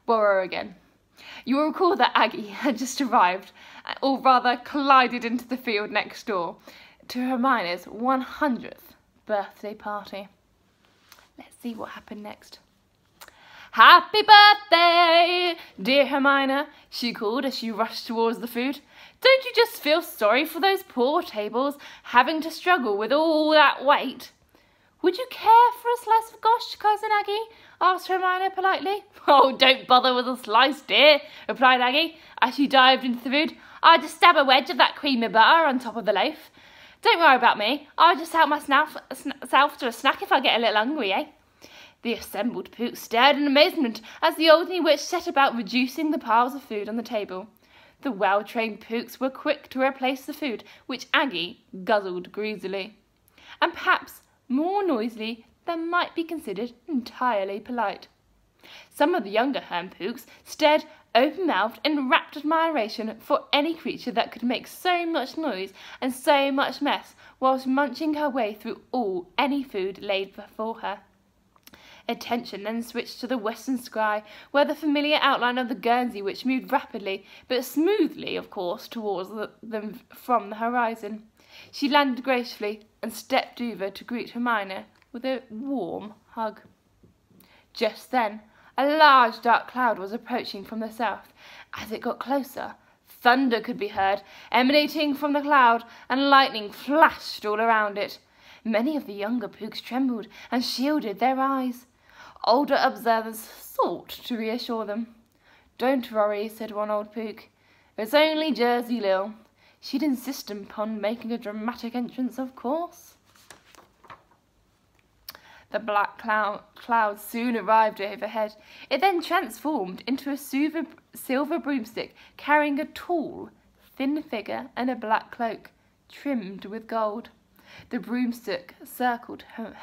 borrow again. You will recall that Aggie had just arrived, or rather collided into the field next door, to Hermina's 100th birthday party. Let's see what happened next. "Happy birthday, dear Hermina," she called as she rushed towards the food. "Don't you just feel sorry for those poor tables having to struggle with all that weight?" "Would you care for a slice of gosh, Cousin Aggie?" asked Hermina politely. "Oh, don't bother with a slice, dear," replied Aggie as she dived into the food. "I'll just stab a wedge of that creamy butter on top of the loaf. Don't worry about me. I'll just help myself to a snack if I get a little hungry, eh?" The assembled Pooks stared in amazement as the old witch set about reducing the piles of food on the table. The well-trained Pooks were quick to replace the food, which Aggie guzzled greedily, and perhaps more noisily than might be considered entirely polite. Some of the younger Pooks stared open-mouthed in rapt admiration for any creature that could make so much noise and so much mess whilst munching her way through any food laid before her. Attention then switched to the western sky, where the familiar outline of the Guernsey witch moved rapidly, but smoothly, of course, towards them from the horizon. She landed gracefully and stepped over to greet Hermina with a warm hug. Just then, a large dark cloud was approaching from the south. As it got closer, thunder could be heard emanating from the cloud, and lightning flashed all around it. Many of the younger Pooks trembled and shielded their eyes. Older observers sought to reassure them. "Don't worry," said one old Pook. "It's only Jersey Lil. She'd insist upon making a dramatic entrance, of course." The black cloud soon arrived overhead. It then transformed into a silver broomstick carrying a tall, thin figure and a black cloak, trimmed with gold. The broomstick circled her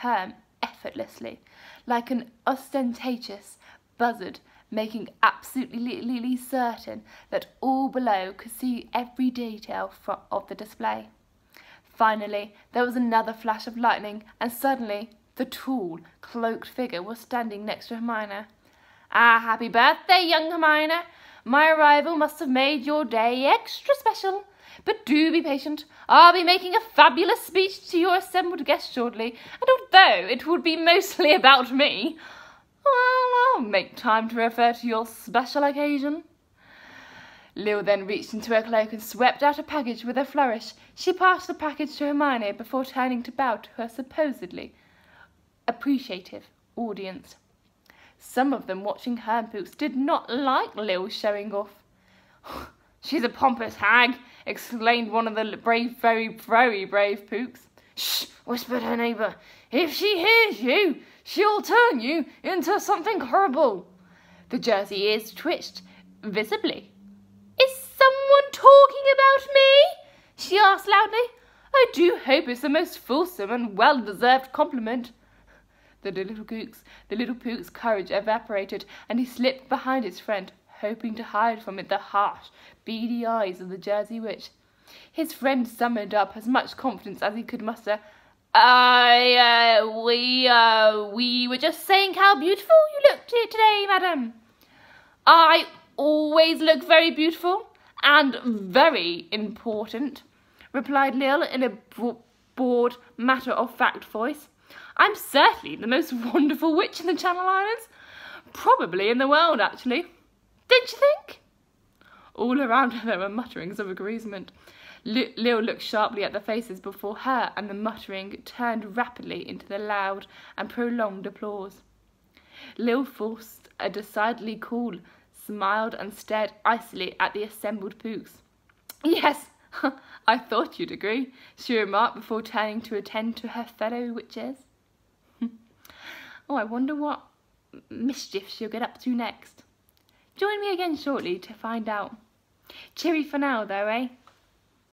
effortlessly, like an ostentatious buzzard, making absolutely certain that all below could see every detail of the display. Finally, there was another flash of lightning, and suddenly the tall, cloaked figure was standing next to Hermina. "Ah, happy birthday, young Hermina! My arrival must have made your day extra special. But do be patient. I'll be making a fabulous speech to your assembled guests shortly, and although it would be mostly about me, well, I'll make time to refer to your special occasion." Lil then reached into her cloak and swept out a package with a flourish. She passed the package to Hermina before turning to bow to her supposedly appreciative audience. Some of them watching Pooks did not like Lil showing off. "She's a pompous hag," exclaimed one of the very brave Pooks. "Shh!" whispered her neighbour. "If she hears you, she'll turn you into something horrible." The Jersey ears twitched visibly. "Is someone talking about me?" she asked loudly. "I do hope it's the most fulsome and well-deserved compliment." The little Pook's courage evaporated, and he slipped behind his friend, hoping to hide from it the harsh, beady eyes of the Jersey witch. His friend summoned up as much confidence as he could muster. We were just saying how beautiful you looked here today, madam." "I always look very beautiful and very important," replied Lil in a bored, matter-of-fact voice. "I'm certainly the most wonderful witch in the Channel Islands. Probably in the world, actually. Don't you think?" All around her there were mutterings of agreement. Lil looked sharply at the faces before her, and the muttering turned rapidly into the loud and prolonged applause. Lil forced a decidedly cool, smiled and stared icily at the assembled Pooks. "Yes, I thought you'd agree," she remarked before turning to attend to her fellow witches. "Oh, I wonder what mischief she'll get up to next. Join me again shortly to find out. Cheery for now, though, eh?"